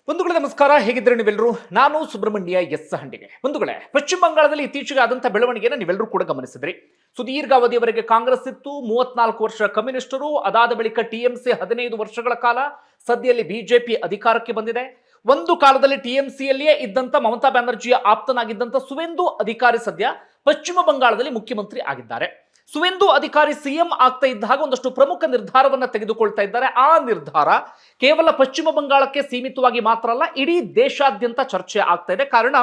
ಬಂಧುಗಳೇ ನಮಸ್ಕಾರ, ಹೇಗಿದ್ರೆ ನೀವೆಲ್ಲರೂ? ನಾನು ಸುಬ್ರಹ್ಮಣ್ಯ ಎಸ್ ಹಂಡಿಗೆ. ಬಂಧುಗಳೇ, ಪಶ್ಚಿಮ ಬಂಗಾಳದಲ್ಲಿ ಇತ್ತೀಚೆಗೆ ಆದಂತಹ ಬೆಳವಣಿಗೆಯನ್ನು ನೀವೆಲ್ಲರೂ ಕೂಡ ಗಮನಿಸಿದ್ರಿ. ಸುದೀರ್ಘ ಅವಧಿಯವರೆಗೆ ಕಾಂಗ್ರೆಸ್ ಇತ್ತು, 34 ವರ್ಷ ಕಮ್ಯುನಿಸ್ಟರು, ಅದಾದ ಬಳಿಕ ಟಿಎಂಸಿ 15 ವರ್ಷಗಳ ಕಾಲ, ಸದ್ಯದಲ್ಲಿ ಬಿಜೆಪಿ ಅಧಿಕಾರಕ್ಕೆ ಬಂದಿದೆ. ಒಂದು ಕಾಲದಲ್ಲಿ ಟಿಎಂಸಿಯಲ್ಲಿಯೇ ಇದ್ದಂತ ಮಮತಾ ಬ್ಯಾನರ್ಜಿಯ ಆಪ್ತನಾಗಿದ್ದಂತ ಸುವೇಂದು ಅಧಿಕಾರಿ ಸದ್ಯ ಪಶ್ಚಿಮ ಬಂಗಾಳದಲ್ಲಿ ಮುಖ್ಯಮಂತ್ರಿ ಆಗಿದ್ದಾರೆ. ಸುವೇಂದು ಅಧಿಕಾರಿ ಸಿಎಂ ಆಗ್ತಾ ಇದ್ದಾಗ ಒಂದಷ್ಟು ಪ್ರಮುಖ ನಿರ್ಧಾರವನ್ನ ತೆಗೆದುಕೊಳ್ತಾ ಇದ್ದಾರೆ. ಆ ನಿರ್ಧಾರ ಕೇವಲ ಪಶ್ಚಿಮ ಬಂಗಾಳಕ್ಕೆ ಸೀಮಿತವಾಗಿ ಮಾತ್ರ ಅಲ್ಲ, ಇಡೀ ದೇಶಾದ್ಯಂತ ಚರ್ಚೆ ಆಗ್ತಾ ಇದೆ. ಕಾರಣ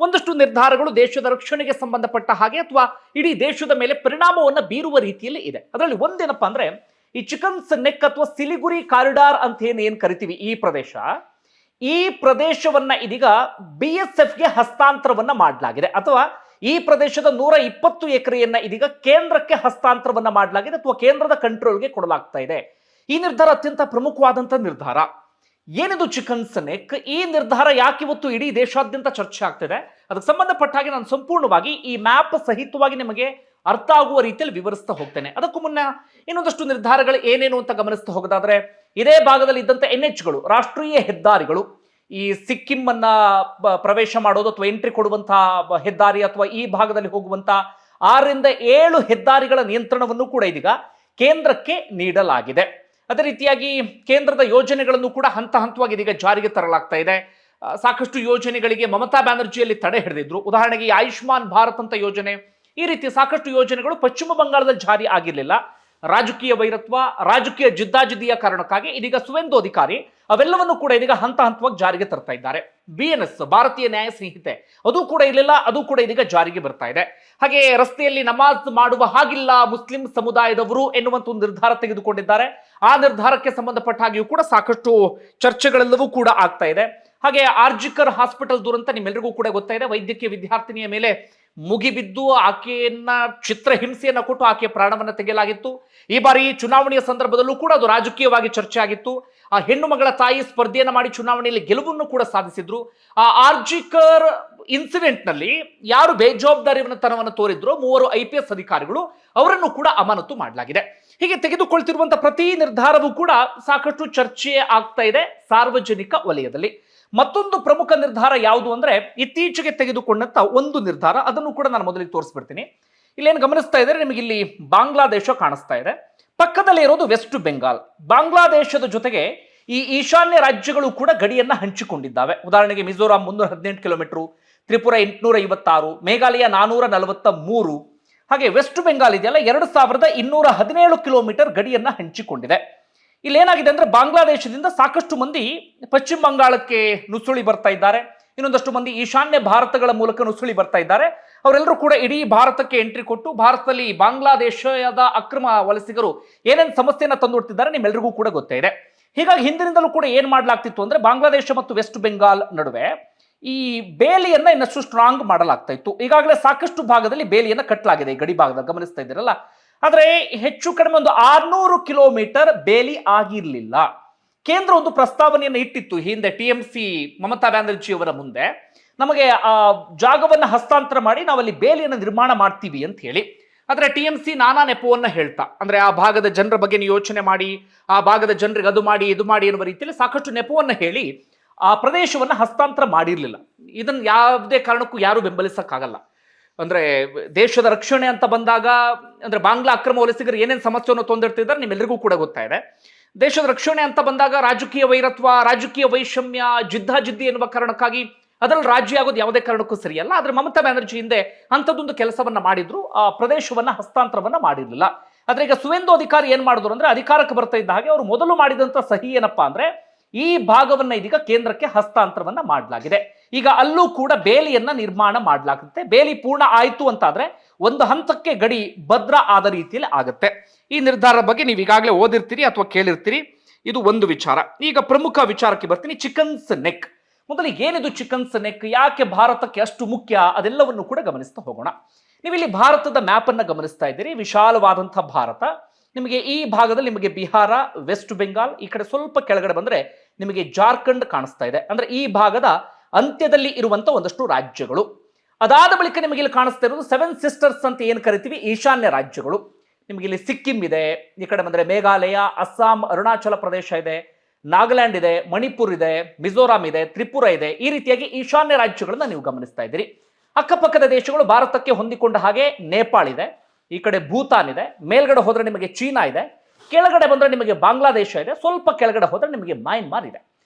ಒಂದಷ್ಟು ನಿರ್ಧಾರಗಳು ದೇಶದ ರಕ್ಷಣೆಗೆ ಸಂಬಂಧಪಟ್ಟ ಹಾಗೆ ಅಥವಾ ಇಡೀ ದೇಶದ ಮೇಲೆ ಪರಿಣಾಮವನ್ನು ಬೀರುವ ರೀತಿಯಲ್ಲಿ ಇದೆ. ಅದರಲ್ಲಿ ಒಂದೇನಪ್ಪಾ ಅಂದ್ರೆ, ಈ ಚಿಕನ್ಸ್ ನೆಕ್ ಅಥವಾ ಸಿಲಿಗುರಿ ಕಾರಿಡಾರ್ ಅಂತ ಏನ್ ಕರಿತೀವಿ, ಈ ಪ್ರದೇಶವನ್ನ ಇದೀಗ BSFಗೆ ಹಸ್ತಾಂತರವನ್ನ ಮಾಡಲಾಗಿದೆ. ಅಥವಾ ಈ ಪ್ರದೇಶದ 120 ಎಕರೆಯನ್ನ ಇದೀಗ ಕೇಂದ್ರಕ್ಕೆ ಹಸ್ತಾಂತರವನ್ನ ಮಾಡಲಾಗಿದೆ ಅಥವಾ ಕೇಂದ್ರದ ಕಂಟ್ರೋಲ್ಗೆ ಕೊಡಲಾಗ್ತಾ ಇದೆ. ಈ ನಿರ್ಧಾರ ಅತ್ಯಂತ ಪ್ರಮುಖವಾದಂತಹ ನಿರ್ಧಾರ. ಏನಿದು ಚಿಕನ್ಸ್ ನೆಕ್? ಈ ನಿರ್ಧಾರ ಯಾಕಿವತ್ತು ಇಡೀ ದೇಶಾದ್ಯಂತ ಚರ್ಚೆ ಆಗ್ತಿದೆ, ಅದಕ್ಕೆ ಸಂಬಂಧಪಟ್ಟ ಹಾಗೆ ನಾನು ಸಂಪೂರ್ಣವಾಗಿ ಈ ಮ್ಯಾಪ್ ಸಹಿತವಾಗಿ ನಿಮಗೆ ಅರ್ಥ ಆಗುವ ರೀತಿಯಲ್ಲಿ ವಿವರಿಸ್ತಾ ಹೋಗ್ತೇನೆ. ಅದಕ್ಕೂ ಮುನ್ನ ಇನ್ನೊಂದಷ್ಟು ನಿರ್ಧಾರಗಳು ಏನೇನು ಅಂತ ಗಮನಿಸ್ತಾ ಹೋಗೋದಾದ್ರೆ, ಇದೇ ಭಾಗದಲ್ಲಿ ಇದ್ದಂತ NHಗಳು, ರಾಷ್ಟ್ರೀಯ ಹೆದ್ದಾರಿಗಳು, ಈ ಸಿಕ್ಕಿಂ ಅನ್ನ ಪ್ರವೇಶ ಮಾಡೋದು ಅಥವಾ ಎಂಟ್ರಿ ಕೊಡುವಂತಹ ಹೆದ್ದಾರಿ ಅಥವಾ ಈ ಭಾಗದಲ್ಲಿ ಹೋಗುವಂತಹ 6 ರಿಂದ 7 ಹೆದ್ದಾರಿಗಳ ನಿಯಂತ್ರಣವನ್ನು ಕೂಡ ಇದೀಗ ಕೇಂದ್ರಕ್ಕೆ ನೀಡಲಾಗಿದೆ. ಅದೇ ರೀತಿಯಾಗಿ ಕೇಂದ್ರದ ಯೋಜನೆಗಳನ್ನು ಕೂಡ ಹಂತ ಹಂತವಾಗಿ ಇದೀಗ ಜಾರಿಗೆ ತರಲಾಗ್ತಾ ಇದೆ. ಸಾಕಷ್ಟು ಯೋಜನೆಗಳಿಗೆ ಮಮತಾ ಬ್ಯಾನರ್ಜಿಯಲ್ಲಿ ತಡೆ ಹಿಡಿದಿದ್ರು. ಉದಾಹರಣೆಗೆ ಆಯುಷ್ಮಾನ್ ಭಾರತ್ ಅಂತ ಯೋಜನೆ, ಈ ರೀತಿ ಸಾಕಷ್ಟು ಯೋಜನೆಗಳು ಪಶ್ಚಿಮ ಬಂಗಾಳದಲ್ಲಿ ಜಾರಿ ಆಗಿರಲಿಲ್ಲ. ರಾಜಕೀಯ ವೈರತ್ವ, ರಾಜಕೀಯ ಜಿದ್ದಾಜಿದ್ದಿಯ ಕಾರಣಕ್ಕಾಗಿ ಇದೀಗ ಸುವೇಂದು ಅಧಿಕಾರಿ ಅವೆಲ್ಲವನ್ನು ಕೂಡ ಇದೀಗ ಹಂತ ಹಂತವಾಗಿ ಜಾರಿಗೆ ತರ್ತಾ ಇದ್ದಾರೆ. BNS, ಭಾರತೀಯ ನ್ಯಾಯ ಸಂಹಿತೆ, ಅದು ಕೂಡ ಇರಲಿಲ್ಲ, ಅದು ಕೂಡ ಇದೀಗ ಜಾರಿಗೆ ಬರ್ತಾ ಇದೆ. ಹಾಗೆ ರಸ್ತೆಯಲ್ಲಿ ನಮಾಜ್ ಮಾಡುವ ಹಾಗಿಲ್ಲ ಮುಸ್ಲಿಂ ಸಮುದಾಯದವರು ಎನ್ನುವಂತ ಒಂದು ನಿರ್ಧಾರ ತೆಗೆದುಕೊಂಡಿದ್ದಾರೆ. ಆ ನಿರ್ಧಾರಕ್ಕೆ ಸಂಬಂಧಪಟ್ಟ ಹಾಗೆಯೂ ಕೂಡ ಸಾಕಷ್ಟು ಚರ್ಚೆಗಳೆಲ್ಲವೂ ಕೂಡ ಆಗ್ತಾ ಇದೆ. ಹಾಗೆ ಆರ್ಜಿಕರ್ ಹಾಸ್ಪಿಟಲ್ ದುರಂತ ನಿಮ್ಮೆಲ್ಲರಿಗೂ ಕೂಡ ಗೊತ್ತಾಯಿದೆ. ವೈದ್ಯಕೀಯ ವಿದ್ಯಾರ್ಥಿನಿಯ ಮೇಲೆ ಮುಗಿಬಿದ್ದು ಆಕೆಯನ್ನ ಚಿತ್ರಹಿಂಸೆಯನ್ನ ಕೊಟ್ಟು ಆಕೆಯ ಪ್ರಾಣವನ್ನ ತೆಗೆಯಲಾಗಿತ್ತು. ಈ ಬಾರಿ ಚುನಾವಣೆಯ ಸಂದರ್ಭದಲ್ಲೂ ಕೂಡ ಅದು ರಾಜಕೀಯವಾಗಿ ಚರ್ಚೆ ಆಗಿತ್ತು. ಆ ಹೆಣ್ಣು ಮಗಳ ತಾಯಿ ಸ್ಪರ್ಧೆಯನ್ನ ಮಾಡಿ ಚುನಾವಣೆಯಲ್ಲಿ ಗೆಲುವನ್ನು ಕೂಡ ಸಾಧಿಸಿದ್ರು. ಆ ಆರ್ಜಿಕರ್ ಇನ್ಸಿಡೆಂಟ್ ನಲ್ಲಿ ಯಾರು ಬೇಜವಾಬ್ದಾರಿತನವನ್ನು ತೋರಿದ್ರು, 3 IPS ಅಧಿಕಾರಿಗಳು, ಅವರನ್ನು ಕೂಡ ಅಮಾನತು ಮಾಡಲಾಗಿದೆ. ಹೀಗೆ ತೆಗೆದುಕೊಳ್ತಿರುವಂತಹ ಪ್ರತಿ ನಿರ್ಧಾರವೂ ಕೂಡ ಸಾಕಷ್ಟು ಚರ್ಚೆ ಆಗ್ತಾ ಇದೆ ಸಾರ್ವಜನಿಕ ವಲಯದಲ್ಲಿ. ಮತ್ತೊಂದು ಪ್ರಮುಖ ನಿರ್ಧಾರ ಯಾವುದು ಅಂದ್ರೆ, ಇತ್ತೀಚೆಗೆ ತೆಗೆದುಕೊಂಡಂತ ಒಂದು ನಿರ್ಧಾರ, ಅದನ್ನು ಕೂಡ ನಾನು ಮೊದಲಿಗೆ ತೋರಿಸ್ಬಿಡ್ತೀನಿ. ಇಲ್ಲೇನು ಗಮನಿಸ್ತಾ ಇದ್ದಾರೆ, ನಿಮಗೆ ಇಲ್ಲಿ ಬಾಂಗ್ಲಾದೇಶ ಕಾಣಿಸ್ತಾ ಇದೆ, ಪಕ್ಕದಲ್ಲಿ ಇರೋದು ವೆಸ್ಟ್ ಬೆಂಗಾಲ್. ಬಾಂಗ್ಲಾದೇಶದ ಜೊತೆಗೆ ಈ ಈಶಾನ್ಯ ರಾಜ್ಯಗಳು ಕೂಡ ಗಡಿಯನ್ನ ಹಂಚಿಕೊಂಡಿದ್ದಾವೆ. ಉದಾಹರಣೆಗೆ ಮಿಜೋರಾಂ 318 ಕಿಲೋಮೀಟರ್, ತ್ರಿಪುರ 856, ಮೇಘಾಲಯ 443, ಹಾಗೆ ವೆಸ್ಟ್ ಬೆಂಗಾಲ್ ಇದೆಯಲ್ಲ 2217 ಕಿಲೋಮೀಟರ್ ಗಡಿಯನ್ನ ಹಂಚಿಕೊಂಡಿದೆ. ಇಲ್ಲಿ ಏನಾಗಿದೆ ಅಂದ್ರೆ, ಬಾಂಗ್ಲಾದೇಶದಿಂದ ಸಾಕಷ್ಟು ಮಂದಿ ಪಶ್ಚಿಮ ಬಂಗಾಳಕ್ಕೆ ನುಸುಳಿ ಬರ್ತಾ ಇದ್ದಾರೆ, ಇನ್ನೊಂದಷ್ಟು ಮಂದಿ ಈಶಾನ್ಯ ಭಾರತಗಳ ಮೂಲಕ ನುಸುಳಿ ಬರ್ತಾ ಇದ್ದಾರೆ. ಅವರೆಲ್ಲರೂ ಕೂಡ ಇಡೀ ಭಾರತಕ್ಕೆ ಎಂಟ್ರಿ ಕೊಟ್ಟು ಭಾರತದಲ್ಲಿ ಬಾಂಗ್ಲಾದೇಶದ ಅಕ್ರಮ ವಲಸಿಗರು ಏನೇನು ಸಮಸ್ಯೆಯನ್ನ ತಂದುಕೊಡ್ತಿದ್ದಾರೆ ನಿಮ್ಮೆಲ್ಲರಿಗೂ ಕೂಡ ಗೊತ್ತೇ ಇದೆ. ಹೀಗಾಗಿ ಹಿಂದಿನಿಂದಲೂ ಕೂಡ ಏನ್ ಮಾಡ್ಲಾಗ್ತಿತ್ತು ಅಂದ್ರೆ, ಬಾಂಗ್ಲಾದೇಶ ಮತ್ತು ವೆಸ್ಟ್ ಬೆಂಗಾಲ್ ನಡುವೆ ಈ ಬೇಲಿಯನ್ನ ಇನ್ನಷ್ಟು ಸ್ಟ್ರಾಂಗ್ ಮಾಡಲಾಗ್ತಾ ಇತ್ತು. ಈಗಾಗಲೇ ಸಾಕಷ್ಟು ಭಾಗದಲ್ಲಿ ಬೇಲಿಯನ್ನ ಕಟ್ಟಲಾಗಿದೆ, ಈ ಗಡಿ ಭಾಗದಲ್ಲಿ ಗಮನಿಸ್ತಾ ಇದ್ದೀರಲ್ಲ. ಆದ್ರೆ ಹೆಚ್ಚು ಕಡಿಮೆ ಒಂದು 600 ಕಿಲೋಮೀಟರ್ ಬೇಲಿ ಆಗಿರ್ಲಿಲ್ಲ. ಕೇಂದ್ರ ಒಂದು ಪ್ರಸ್ತಾವನೆಯನ್ನು ಇಟ್ಟಿತ್ತು ಹಿಂದೆ ಟಿಎಂಸಿ ಮಮತಾ ಬ್ಯಾನರ್ಜಿ ಅವರ ಮುಂದೆ, ನಮಗೆ ಆ ಜಾಗವನ್ನ ಹಸ್ತಾಂತರ ಮಾಡಿ ನಾವಲ್ಲಿ ಬೇಲಿಯನ್ನು ನಿರ್ಮಾಣ ಮಾಡ್ತೀವಿ ಅಂತ ಹೇಳಿ. ಆದ್ರೆ ಟಿಎಂಸಿ ನಾನಾ ನೆಪವನ್ನ ಹೇಳ್ತಾ, ಅಂದ್ರೆ ಆ ಭಾಗದ ಜನರ ಬಗ್ಗೆ ಯೋಚನೆ ಮಾಡಿ, ಆ ಭಾಗದ ಜನರಿಗೆ ಅದು ಮಾಡಿ ಇದು ಮಾಡಿ ಎನ್ನುವ ರೀತಿಯಲ್ಲಿ ಸಾಕಷ್ಟು ನೆಪವನ್ನ ಹೇಳಿ ಆ ಪ್ರದೇಶವನ್ನ ಹಸ್ತಾಂತರ ಮಾಡಿರ್ಲಿಲ್ಲ. ಇದನ್ನ ಯಾವುದೇ ಕಾರಣಕ್ಕೂ ಯಾರು ಬೆಂಬಲಿಸಕ್ಕಾಗಲ್ಲ. ಅಂದ್ರೆ ದೇಶದ ರಕ್ಷಣೆ ಅಂತ ಬಂದಾಗ, ಅಂದ್ರೆ ಬಾಂಗ್ಲಾ ಅಕ್ರಮ ವಲಸಿಗರು ಏನೇನು ಸಮಸ್ಯೆಯನ್ನು ತೊಂದಿರ್ತಿದ್ದಾರೆ ನಿಮ್ಮೆಲ್ಲರಿಗೂ ಕೂಡ ಗೊತ್ತಾಯಿದೆ. ದೇಶದ ರಕ್ಷಣೆ ಅಂತ ಬಂದಾಗ ರಾಜಕೀಯ ವೈರತ್ವ, ರಾಜಕೀಯ ವೈಷಮ್ಯ, ಜಿದ್ದಾಜಿದ್ದಿ ಎನ್ನುವ ಕಾರಣಕ್ಕಾಗಿ ಅದರಲ್ಲಿ ರಾಜ್ಯ ಆಗೋದು ಯಾವುದೇ ಕಾರಣಕ್ಕೂ ಸರಿಯಲ್ಲ. ಆದ್ರೆ ಮಮತಾ ಬ್ಯಾನರ್ಜಿ ಹಿಂದೆ ಅಂಥದ್ದೊಂದು ಕೆಲಸವನ್ನ ಮಾಡಿದ್ರು, ಆ ಪ್ರದೇಶವನ್ನ ಹಸ್ತಾಂತರವನ್ನ ಮಾಡಿರಲಿಲ್ಲ. ಆದ್ರೆ ಈಗ ಸುವೇಂದು ಅಧಿಕಾರಿ ಏನ್ ಮಾಡಿದ್ರು ಅಂದ್ರೆ, ಅಧಿಕಾರಕ್ಕೆ ಬರ್ತಾ ಇದ್ದ ಹಾಗೆ ಅವರು ಮೊದಲು ಮಾಡಿದಂತ ಸಹಿ ಏನಪ್ಪಾ ಅಂದ್ರೆ, ಈ ಭಾಗವನ್ನ ಇದೀಗ ಕೇಂದ್ರಕ್ಕೆ ಹಸ್ತಾಂತರವನ್ನ ಮಾಡಲಾಗಿದೆ. ಈಗ ಅಲ್ಲೂ ಕೂಡ ಬೇಲಿಯನ್ನ ನಿರ್ಮಾಣ ಮಾಡಲಾಗುತ್ತೆ. ಬೇಲಿ ಪೂರ್ಣ ಆಯ್ತು ಅಂತಾದ್ರೆ ಒಂದು ಹಂತಕ್ಕೆ ಗಡಿ ಭದ್ರ ಆದ ರೀತಿಯಲ್ಲಿ ಆಗುತ್ತೆ. ಈ ನಿರ್ಧಾರದ ಬಗ್ಗೆ ನೀವು ಈಗಾಗಲೇ ಓದಿರ್ತೀರಿ ಅಥವಾ ಕೇಳಿರ್ತೀರಿ. ಇದು ಒಂದು ವಿಚಾರ. ಈಗ ಪ್ರಮುಖ ವಿಚಾರಕ್ಕೆ ಬರ್ತೀನಿ, ಚಿಕನ್ಸ್ ನೆಕ್. ಮೊದಲಿಗೆ ಏನಿದು ಚಿಕನ್ಸ್ ನೆಕ್, ಯಾಕೆ ಭಾರತಕ್ಕೆ ಅಷ್ಟು ಮುಖ್ಯ, ಅದೆಲ್ಲವನ್ನು ಕೂಡ ಗಮನಿಸ್ತಾ ಹೋಗೋಣ. ನೀವು ಇಲ್ಲಿ ಭಾರತದ ಮ್ಯಾಪ್ ಅನ್ನ ಗಮನಿಸ್ತಾ ಇದ್ದೀರಿ, ವಿಶಾಲವಾದಂತಹ ಭಾರತ. ನಿಮಗೆ ಈ ಭಾಗದಲ್ಲಿ ನಿಮಗೆ ಬಿಹಾರ, ವೆಸ್ಟ್ ಬೆಂಗಾಲ್, ಈ ಕಡೆ ಸ್ವಲ್ಪ ಕೆಳಗಡೆ ಬಂದ್ರೆ ನಿಮಗೆ ಜಾರ್ಖಂಡ್ ಕಾಣಿಸ್ತಾ ಇದೆ. ಅಂದ್ರೆ ಈ ಭಾಗದ ಅಂತ್ಯದಲ್ಲಿ ಇರುವಂತ ಒಂದಷ್ಟು ರಾಜ್ಯಗಳು. ಅದಾದ ಬಳಿಕ ನಿಮಗೆ ಇಲ್ಲಿ ಕಾಣಿಸ್ತಾ ಇರೋದು 7 ಸಿಸ್ಟರ್ಸ್ ಅಂತ ಏನ್ ಕರಿತೀವಿ, ಈಶಾನ್ಯ ರಾಜ್ಯಗಳು. ನಿಮಗೆ ಇಲ್ಲಿ ಸಿಕ್ಕಿಂ ಇದೆ, ಈ ಕಡೆ ಬಂದ್ರೆ ಮೇಘಾಲಯ, ಅಸ್ಸಾಂ, ಅರುಣಾಚಲ ಪ್ರದೇಶ ಇದೆ, ನಾಗಾಲ್ಯಾಂಡ್ ಇದೆ, ಮಣಿಪುರ್ ಇದೆ, ಮಿಜೋರಾಂ ಇದೆ, ತ್ರಿಪುರ ಇದೆ. ಈ ರೀತಿಯಾಗಿ ಈಶಾನ್ಯ ರಾಜ್ಯಗಳನ್ನ ನೀವು ಗಮನಿಸ್ತಾ ಇದ್ದೀರಿ. ಅಕ್ಕಪಕ್ಕದ ದೇಶಗಳು ಭಾರತಕ್ಕೆ ಹೊಂದಿಕೊಂಡ ಹಾಗೆ ನೇಪಾಳ ಇದೆ, ಈ ಕಡೆ ಭೂತಾನ್ ಇದೆ, ಮೇಲ್ಗಡೆ ಹೋದ್ರೆ ನಿಮಗೆ ಚೀನಾ ಇದೆ, ಕೆಳಗಡೆ ಬಂದ್ರೆ ನಿಮಗೆ ಬಾಂಗ್ಲಾದೇಶ ಇದೆ, ಸ್ವಲ್ಪ ಕೆಳಗಡೆ ಹೋದ್ರೆ ನಿಮಗೆ ಮಯನ್ಮಾರ್ ಇದೆ.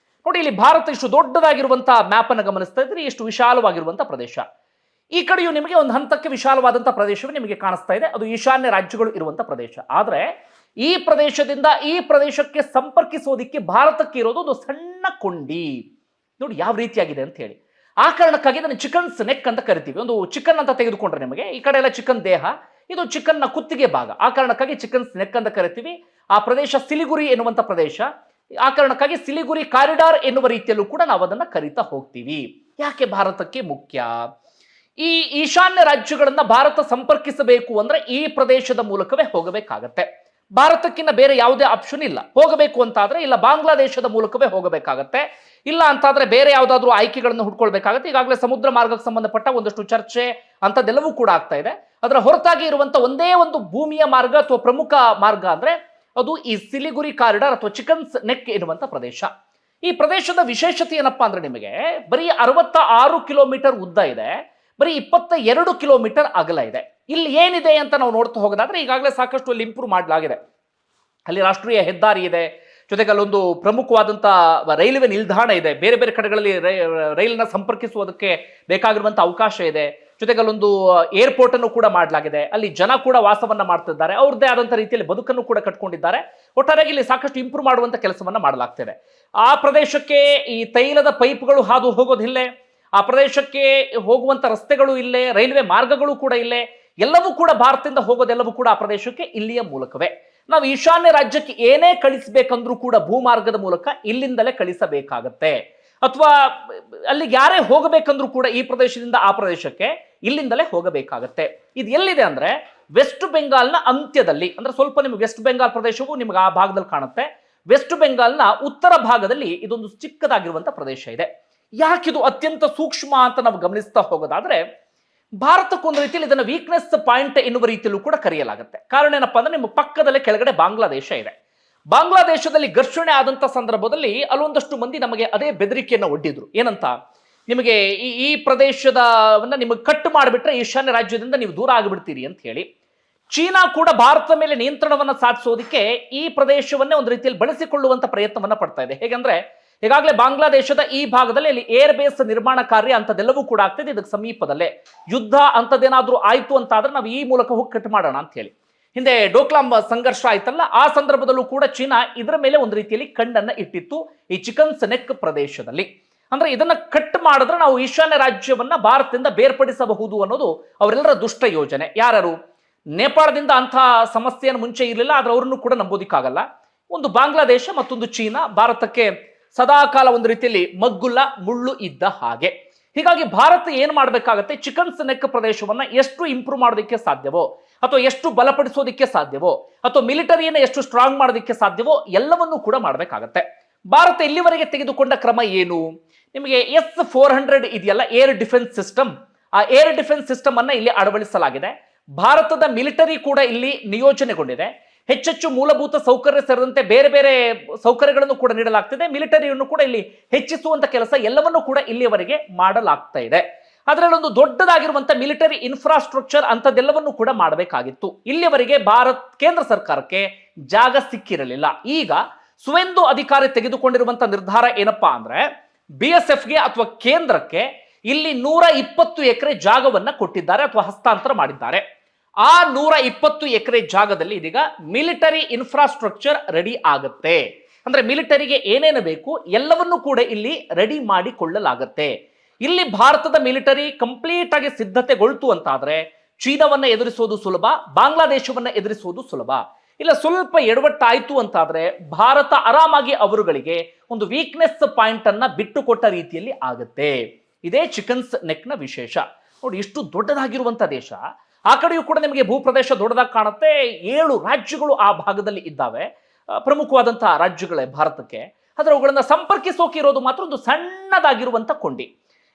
ನೋಡಿ, ಇಲ್ಲಿ ಭಾರತ ಇಷ್ಟು ದೊಡ್ಡದಾಗಿರುವಂತಹ ಮ್ಯಾಪ್ ಅನ್ನು ಗಮನಿಸ್ತಾ ಇದ್ರಿ, ಇಷ್ಟು ವಿಶಾಲವಾಗಿರುವಂತಹ ಪ್ರದೇಶ. ಈ ಕಡೆಯೂ ನಿಮಗೆ ಒಂದು ಹಂತಕ್ಕೆ ವಿಶಾಲವಾದಂತಹ ಪ್ರದೇಶವೇ ನಿಮಗೆ ಕಾಣಿಸ್ತಾ ಇದೆ, ಅದು ಈಶಾನ್ಯ ರಾಜ್ಯಗಳು ಇರುವಂತಹ ಪ್ರದೇಶ. ಆದ್ರೆ ಈ ಪ್ರದೇಶದಿಂದ ಈ ಪ್ರದೇಶಕ್ಕೆ ಸಂಪರ್ಕಿಸೋದಿಕ್ಕೆ ಭಾರತಕ್ಕೆ ಇರೋದು ಒಂದು ಸಣ್ಣ ಕೊಂಡಿ. ನೋಡಿ ಯಾವ ರೀತಿಯಾಗಿದೆ ಅಂತ ಹೇಳಿ. ಆ ಕಾರಣಕ್ಕಾಗಿ ಇದನ್ನು ಚಿಕನ್ಸ್ ನೆಕ್ ಅಂತ ಕರಿತೀವಿ. ಒಂದು ಚಿಕನ್ ಅಂತ ತೆಗೆದುಕೊಂಡ್ರೆ ನಿಮಗೆ ಈ ಕಡೆ ಎಲ್ಲ ಚಿಕನ್ ದೇಹ, ಇದು ಚಿಕನ್ನ ಕುತ್ತಿಗೆ ಭಾಗ. ಆ ಕಾರಣಕ್ಕಾಗಿ ಚಿಕನ್ಸ್ ನೆಕ್ ಅಂತ ಕರಿತೀವಿ. ಆ ಪ್ರದೇಶ ಸಿಲಿಗುರಿ ಎನ್ನುವಂತ ಪ್ರದೇಶ. ಆ ಕಾರಣಕ್ಕಾಗಿ ಸಿಲಿಗುರಿ ಕಾರಿಡಾರ್ ಎನ್ನುವ ರೀತಿಯಲ್ಲೂ ಕೂಡ ನಾವು ಅದನ್ನ ಕರಿತಾ ಹೋಗ್ತೀವಿ. ಯಾಕೆ ಭಾರತಕ್ಕೆ ಮುಖ್ಯ? ಈ ಈಶಾನ್ಯ ರಾಜ್ಯಗಳನ್ನ ಭಾರತ ಸಂಪರ್ಕಿಸಬೇಕು ಅಂದ್ರೆ ಈ ಪ್ರದೇಶದ ಮೂಲಕವೇ ಹೋಗಬೇಕಾಗತ್ತೆ. ಭಾರತಕ್ಕಿಂತ ಬೇರೆ ಯಾವುದೇ ಆಪ್ಷನ್ ಇಲ್ಲ. ಹೋಗಬೇಕು ಅಂತಾದ್ರೆ ಇಲ್ಲ ಬಾಂಗ್ಲಾದೇಶದ ಮೂಲಕವೇ ಹೋಗಬೇಕಾಗತ್ತೆ, ಇಲ್ಲ ಅಂತಾದ್ರೆ ಬೇರೆ ಯಾವುದಾದ್ರೂ ಆಯ್ಕೆಗಳನ್ನು ಹುಡ್ಕೊಳ್ಬೇಕಾಗತ್ತೆ. ಈಗಾಗಲೇ ಸಮುದ್ರ ಮಾರ್ಗಕ್ಕೆ ಸಂಬಂಧಪಟ್ಟ ಒಂದಷ್ಟು ಚರ್ಚೆ ಅಂತದೆಲ್ಲವೂ ಕೂಡ ಆಗ್ತಾ ಇದೆ. ಅದರ ಹೊರತಾಗಿ ಇರುವಂತ ಒಂದೇ ಒಂದು ಭೂಮಿಯ ಮಾರ್ಗ ಅಥವಾ ಪ್ರಮುಖ ಮಾರ್ಗ ಅಂದ್ರೆ ಅದು ಈ ಸಿಲಿಗುರಿ ಕಾರಿಡಾರ್ ಅಥವಾ ಚಿಕನ್ಸ್ ನೆಕ್ ಎನ್ನುವಂತ ಪ್ರದೇಶ. ಈ ಪ್ರದೇಶದ ವಿಶೇಷತೆ ಏನಪ್ಪಾ ಅಂದ್ರೆ ನಿಮಗೆ ಬರೀ 66 ಕಿಲೋಮೀಟರ್ ಉದ್ದ ಇದೆ, ಬರೀ 22 ಕಿಲೋಮೀಟರ್ ಅಗಲ ಇದೆ. ಇಲ್ಲಿ ಏನಿದೆ ಅಂತ ನಾವು ನೋಡ್ತಾ ಹೋಗೋದಾದ್ರೆ ಈಗಾಗಲೇ ಸಾಕಷ್ಟು ಅಲ್ಲಿ ಇಂಪ್ರೂವ್ ಮಾಡಲಾಗಿದೆ. ಅಲ್ಲಿ ರಾಷ್ಟ್ರೀಯ ಹೆದ್ದಾರಿ ಇದೆ, ಜೊತೆಗೆ ಅಲ್ಲೊಂದು ಪ್ರಮುಖವಾದಂಥ ರೈಲ್ವೆ ನಿಲ್ದಾಣ ಇದೆ, ಬೇರೆ ಬೇರೆ ಕಡೆಗಳಲ್ಲಿ ರೈಲನ್ನ ಸಂಪರ್ಕಿಸುವುದಕ್ಕೆ ಬೇಕಾಗಿರುವಂಥ ಅವಕಾಶ ಇದೆ. ಜೊತೆಗೆ ಅಲ್ಲೊಂದು ಏರ್ಪೋರ್ಟ್ ಅನ್ನು ಕೂಡ ಮಾಡಲಾಗಿದೆ. ಅಲ್ಲಿ ಜನ ಕೂಡ ವಾಸವನ್ನ ಮಾಡ್ತಿದ್ದಾರೆ, ಅವ್ರದ್ದೇ ಆದಂಥ ರೀತಿಯಲ್ಲಿ ಬದುಕನ್ನು ಕೂಡ ಕಟ್ಕೊಂಡಿದ್ದಾರೆ. ಒಟ್ಟಾರೆಯಾಗಿ ಇಲ್ಲಿ ಸಾಕಷ್ಟು ಇಂಪ್ರೂವ್ ಮಾಡುವಂಥ ಕೆಲಸವನ್ನ ಮಾಡಲಾಗ್ತಿದೆ. ಆ ಪ್ರದೇಶಕ್ಕೆ ಈ ತೈಲದ ಪೈಪ್ಗಳು ಹಾದು ಹೋಗೋದಿಲ್ಲೇ, ಆ ಪ್ರದೇಶಕ್ಕೆ ಹೋಗುವಂತ ರಸ್ತೆಗಳು ಇಲ್ಲೇ, ರೈಲ್ವೆ ಮಾರ್ಗಗಳು ಕೂಡ ಇಲ್ಲೇ, ಎಲ್ಲವೂ ಕೂಡ ಭಾರತದಿಂದ ಹೋಗೋದೆಲ್ಲವೂ ಕೂಡ ಆ ಪ್ರದೇಶಕ್ಕೆ ಇಲ್ಲಿಯ ಮೂಲಕವೇ. ನಾವು ಈಶಾನ್ಯ ರಾಜ್ಯಕ್ಕೆ ಏನೇ ಕಳಿಸಬೇಕಂದ್ರೂ ಕೂಡ ಭೂಮಾರ್ಗದ ಮೂಲಕ ಇಲ್ಲಿಂದಲೇ ಕಳಿಸಬೇಕಾಗತ್ತೆ. ಅಥವಾ ಅಲ್ಲಿಗೆ ಯಾರೇ ಹೋಗಬೇಕಂದ್ರೂ ಕೂಡ ಈ ಪ್ರದೇಶದಿಂದ ಆ ಪ್ರದೇಶಕ್ಕೆ ಇಲ್ಲಿಂದಲೇ ಹೋಗಬೇಕಾಗತ್ತೆ. ಇದು ಎಲ್ಲಿದೆ ಅಂದ್ರೆ ವೆಸ್ಟ್ ಬೆಂಗಾಲ್ನ ಅಂತ್ಯದಲ್ಲಿ, ಅಂದ್ರೆ ಸ್ವಲ್ಪ ನಿಮ್ಗೆ ವೆಸ್ಟ್ ಬೆಂಗಾಲ್ ಪ್ರದೇಶವು ನಿಮ್ಗೆ ಆ ಭಾಗದಲ್ಲಿ ಕಾಣುತ್ತೆ. ವೆಸ್ಟ್ ಬೆಂಗಾಲ್ನ ಉತ್ತರ ಭಾಗದಲ್ಲಿ ಇದೊಂದು ಚಿಕ್ಕದಾಗಿರುವಂತ ಪ್ರದೇಶ ಇದೆ. ಯಾಕಿದು ಅತ್ಯಂತ ಸೂಕ್ಷ್ಮ ಅಂತ ನಾವು ಗಮನಿಸ್ತಾ ಹೋಗೋದಾದ್ರೆ ಭಾರತಕ್ಕೊಂದು ರೀತಿಯಲ್ಲಿ ಇದನ್ನ ವೀಕ್ನೆಸ್ ಪಾಯಿಂಟ್ ಎನ್ನುವ ರೀತಿಯಲ್ಲೂ ಕೂಡ ಕರೆಯಲಾಗುತ್ತೆ. ಕಾರಣ ಏನಪ್ಪಾ ಅಂದ್ರೆ ನಿಮ್ಮ ಪಕ್ಕದಲ್ಲೇ ಕೆಳಗಡೆ ಬಾಂಗ್ಲಾದೇಶ ಇದೆ. ಬಾಂಗ್ಲಾದೇಶದಲ್ಲಿ ಘರ್ಷಣೆ ಆದಂತ ಸಂದರ್ಭದಲ್ಲಿ ಅಲ್ಲೊಂದಷ್ಟು ಮಂದಿ ನಮಗೆ ಅದೇ ಬೆದರಿಕೆಯನ್ನ ಒಡ್ಡಿದ್ರು. ಏನಂತ, ನಿಮಗೆ ಈ ಪ್ರದೇಶದವನ್ನ ನಿಮಗೆ ಕಟ್ ಮಾಡಿಬಿಟ್ರೆ ಈಶಾನ್ಯ ರಾಜ್ಯದಿಂದ ನೀವು ದೂರ ಆಗಿಬಿಡ್ತೀರಿ ಅಂತ ಹೇಳಿ. ಚೀನಾ ಕೂಡ ಭಾರತದ ಮೇಲೆ ನಿಯಂತ್ರಣವನ್ನ ಸಾಧಿಸೋದಕ್ಕೆ ಈ ಪ್ರದೇಶವನ್ನೇ ಒಂದು ರೀತಿಯಲ್ಲಿ ಬಳಸಿಕೊಳ್ಳುವಂತ ಪ್ರಯತ್ನವನ್ನ ಪಡ್ತಾ ಇದೆ. ಹೇಗೆಂದ್ರೆ ಈಗಾಗಲೇ ಬಾಂಗ್ಲಾದೇಶದ ಈ ಭಾಗದಲ್ಲಿ ಅಲ್ಲಿ ಏರ್ ಬೇಸ್ ನಿರ್ಮಾಣ ಕಾರ್ಯ ಅಂತದೆಲ್ಲವೂ ಕೂಡ ಆಗ್ತಿದೆ. ಇದಕ್ಕೆ ಸಮೀಪದಲ್ಲೇ ಯುದ್ಧ ಅಂತದೇನಾದ್ರೂ ಆಯ್ತು ಅಂತಾದ್ರೆ ನಾವು ಈ ಮೂಲಕ ಹೋಗಿ ಕಟ್ ಮಾಡೋಣ ಅಂತ ಹೇಳಿ. ಹಿಂದೆ ಡೋಕ್ಲಾಂ ಸಂಘರ್ಷ ಆಯ್ತಲ್ಲ, ಆ ಸಂದರ್ಭದಲ್ಲೂ ಕೂಡ ಚೀನಾ ಇದರ ಮೇಲೆ ಒಂದು ರೀತಿಯಲ್ಲಿ ಕಣ್ಣನ್ನ ಇಟ್ಟಿತ್ತು ಈ ಚಿಕನ್ಸ್ ನೆಕ್ ಪ್ರದೇಶದಲ್ಲಿ. ಅಂದ್ರೆ ಇದನ್ನ ಕಟ್ ಮಾಡಿದ್ರೆ ನಾವು ಈಶಾನ್ಯ ರಾಜ್ಯವನ್ನ ಭಾರತದಿಂದ ಬೇರ್ಪಡಿಸಬಹುದು ಅನ್ನೋದು ಅವರೆಲ್ಲರ ದುಷ್ಟ ಯೋಜನೆ. ಯಾರು ನೇಪಾಳದಿಂದ ಅಂಥ ಸಮಸ್ಯೆಯನ್ನು ಮುಂಚೆ ಇರಲಿಲ್ಲ, ಆದ್ರೆ ಅವ್ರನ್ನು ಕೂಡ ನಂಬೋದಿಕ್ಕಾಗಲ್ಲ. ಒಂದು ಬಾಂಗ್ಲಾದೇಶ ಮತ್ತೊಂದು ಚೀನಾ ಭಾರತಕ್ಕೆ ಸದಾಕಾಲ ಒಂದು ರೀತಿಯಲ್ಲಿ ಮಗ್ಗುಲ್ಲ ಮುಳ್ಳು ಇದ್ದ ಹಾಗೆ. ಹೀಗಾಗಿ ಭಾರತ ಏನ್ ಮಾಡಬೇಕಾಗತ್ತೆ, ಚಿಕನ್ಸ್ ನೆಕ್ ಪ್ರದೇಶವನ್ನ ಎಷ್ಟು ಇಂಪ್ರೂವ್ ಮಾಡೋದಕ್ಕೆ ಸಾಧ್ಯವೋ, ಅಥವಾ ಎಷ್ಟು ಬಲಪಡಿಸೋದಕ್ಕೆ ಸಾಧ್ಯವೋ, ಅಥವಾ ಮಿಲಿಟರಿಯನ್ನು ಎಷ್ಟು ಸ್ಟ್ರಾಂಗ್ ಮಾಡೋದಕ್ಕೆ ಸಾಧ್ಯವೋ ಎಲ್ಲವನ್ನೂ ಕೂಡ ಮಾಡಬೇಕಾಗತ್ತೆ. ಭಾರತ ಇಲ್ಲಿವರೆಗೆ ತೆಗೆದುಕೊಂಡ ಕ್ರಮ ಏನು? ನಿಮಗೆ S-400 ಇದೆಯಲ್ಲ, ಏರ್ ಡಿಫೆನ್ಸ್ ಸಿಸ್ಟಮ್, ಆ ಏರ್ ಡಿಫೆನ್ಸ್ ಸಿಸ್ಟಮ್ ಅನ್ನ ಇಲ್ಲಿ ಅಳವಡಿಸಲಾಗಿದೆ. ಭಾರತದ ಮಿಲಿಟರಿ ಕೂಡ ಇಲ್ಲಿ ನಿಯೋಜನೆಗೊಂಡಿದೆ. ಹೆಚ್ಚೆಚ್ಚು ಮೂಲಭೂತ ಸೌಕರ್ಯ ಸೇರಿದಂತೆ ಬೇರೆ ಬೇರೆ ಸೌಕರ್ಯಗಳನ್ನು ಕೂಡ ನೀಡಲಾಗ್ತಿದೆ. ಮಿಲಿಟರಿಯನ್ನು ಕೂಡ ಇಲ್ಲಿ ಹೆಚ್ಚಿಸುವಂತ ಕೆಲಸ ಎಲ್ಲವನ್ನೂ ಕೂಡ ಇಲ್ಲಿಯವರೆಗೆ ಮಾಡಲಾಗ್ತಾ ಇದೆ. ಅದರಲ್ಲೊಂದು ದೊಡ್ಡದಾಗಿರುವಂತ ಮಿಲಿಟರಿ ಇನ್ಫ್ರಾಸ್ಟ್ರಕ್ಚರ್ ಅಂತದೆಲ್ಲವನ್ನು ಕೂಡ ಮಾಡಬೇಕಾಗಿತ್ತು. ಇಲ್ಲಿಯವರೆಗೆ ಕೇಂದ್ರ ಸರ್ಕಾರಕ್ಕೆ ಜಾಗ ಸಿಕ್ಕಿರಲಿಲ್ಲ. ಈಗ ಸುವೇಂದು ಅಧಿಕಾರಿ ತೆಗೆದುಕೊಂಡಿರುವಂತ ನಿರ್ಧಾರ ಏನಪ್ಪಾ ಅಂದ್ರೆ BSFಗೆ ಅಥವಾ ಕೇಂದ್ರಕ್ಕೆ ಇಲ್ಲಿ 120 ಎಕರೆ ಜಾಗವನ್ನ ಕೊಟ್ಟಿದ್ದಾರೆ ಅಥವಾ ಹಸ್ತಾಂತರ ಮಾಡಿದ್ದಾರೆ. ಆ 120 ಎಕರೆ ಜಾಗದಲ್ಲಿ ಇದೀಗ ಮಿಲಿಟರಿ ಇನ್ಫ್ರಾಸ್ಟ್ರಕ್ಚರ್ ರೆಡಿ ಆಗುತ್ತೆ. ಅಂದ್ರೆ ಮಿಲಿಟರಿಗೆ ಏನೇನು ಬೇಕು ಎಲ್ಲವನ್ನೂ ಕೂಡ ಇಲ್ಲಿ ರೆಡಿ ಮಾಡಿಕೊಳ್ಳಲಾಗತ್ತೆ. ಇಲ್ಲಿ ಭಾರತದ ಮಿಲಿಟರಿ ಕಂಪ್ಲೀಟ್ ಆಗಿ ಸಿದ್ಧತೆಗೊಳ್ತು ಅಂತಾದ್ರೆ ಚೀನಾವನ್ನ ಎದುರಿಸೋದು ಸುಲಭ, ಬಾಂಗ್ಲಾದೇಶವನ್ನ ಎದುರಿಸೋದು ಸುಲಭ. ಇಲ್ಲ ಸ್ವಲ್ಪ ಎಡವಟ್ಟಾಯ್ತು ಅಂತಾದ್ರೆ ಭಾರತ ಆರಾಮಾಗಿ ಅವರುಗಳಿಗೆ ಒಂದು ವೀಕ್ನೆಸ್ ಪಾಯಿಂಟ್ ಅನ್ನ ಬಿಟ್ಟು ಕೊಟ್ಟ ರೀತಿಯಲ್ಲಿ ಆಗುತ್ತೆ. ಇದೇ ಚಿಕನ್ಸ್ ನೆಕ್ನ ವಿಶೇಷ. ನೋಡಿ, ಇಷ್ಟು ದೊಡ್ಡದಾಗಿರುವಂತ ದೇಶ, ಆ ಕಡೆಯೂ ಕೂಡ ನಿಮಗೆ ಭೂಪ್ರದೇಶ ದೊಡ್ಡದಾಗಿ ಕಾಣುತ್ತೆ. 7 ರಾಜ್ಯಗಳು ಆ ಭಾಗದಲ್ಲಿ ಇದ್ದಾವೆ, ಪ್ರಮುಖವಾದಂತಹ ರಾಜ್ಯಗಳೇ ಭಾರತಕ್ಕೆ. ಆದ್ರೆ ಅವುಗಳನ್ನ ಸಂಪರ್ಕಿಸೋಕೆ ಇರೋದು ಮಾತ್ರ ಒಂದು ಸಣ್ಣದಾಗಿರುವಂತ ಕೊಂಡಿ.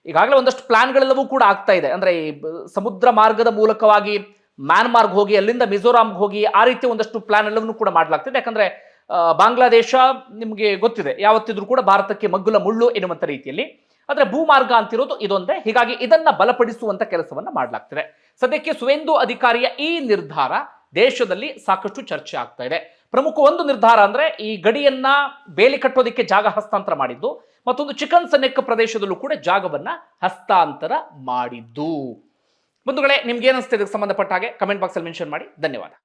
ಈಗಾಗಲೇ ಒಂದಷ್ಟು ಪ್ಲಾನ್ಗಳೆಲ್ಲವೂ ಕೂಡ ಆಗ್ತಾ ಇದೆ. ಅಂದ್ರೆ ಈ ಸಮುದ್ರ ಮಾರ್ಗದ ಮೂಲಕವಾಗಿ ಮ್ಯಾನ್ಮಾರ್ಗ್ ಹೋಗಿ ಅಲ್ಲಿಂದ ಮಿಜೋರಾಂಗೆ ಹೋಗಿ ಆ ರೀತಿ ಒಂದಷ್ಟು ಪ್ಲಾನ್ ಎಲ್ಲವನ್ನೂ ಕೂಡ ಮಾಡಲಾಗ್ತಿದೆ. ಯಾಕಂದ್ರೆ ಬಾಂಗ್ಲಾದೇಶ ನಿಮಗೆ ಗೊತ್ತಿದೆ, ಯಾವತ್ತಿದ್ರೂ ಕೂಡ ಭಾರತಕ್ಕೆ ಮಗ್ಗುಲ ಮುಳ್ಳು ಎನ್ನುವಂತ ರೀತಿಯಲ್ಲಿ. ಆದ್ರೆ ಭೂಮಾರ್ಗ ಅಂತಿರೋದು ಇದೊಂದೇ. ಹೀಗಾಗಿ ಇದನ್ನ ಬಲಪಡಿಸುವಂತ ಕೆಲಸವನ್ನ ಮಾಡಲಾಗ್ತಿದೆ. ಸದ್ಯಕ್ಕೆ ಸುವೇಂದು ಅಧಿಕಾರಿಯ ಈ ನಿರ್ಧಾರ ದೇಶದಲ್ಲಿ ಸಾಕಷ್ಟು ಚರ್ಚೆ ಆಗ್ತಾ ಇದೆ. ಪ್ರಮುಖ ಒಂದು ನಿರ್ಧಾರ ಅಂದ್ರೆ ಈ ಗಡಿಯನ್ನ ಬೇಲಿ ಕಟ್ಟೋದಕ್ಕೆ ಜಾಗ ಹಸ್ತಾಂತರ ಮಾಡಿದ್ದು, ಮತ್ತೊಂದು ಚಿಕನ್ ಸನ್ನೆಕ್ ಪ್ರದೇಶದಲ್ಲೂ ಕೂಡ ಜಾಗವನ್ನ ಹಸ್ತಾಂತರ ಮಾಡಿದ್ದು. ಬಂಧುಗಳೇ, ನಿಮ್ಗೆ ಏನಿಸ್ತಾ ಇದಕ್ಕೆ ಸಂಬಂಧಪಟ್ಟ ಹಾಗೆ ಕಮೆಂಟ್ ಬಾಕ್ಸ್ ಅಲ್ಲಿ ಮೆನ್ಷನ್ ಮಾಡಿ. ಧನ್ಯವಾದ.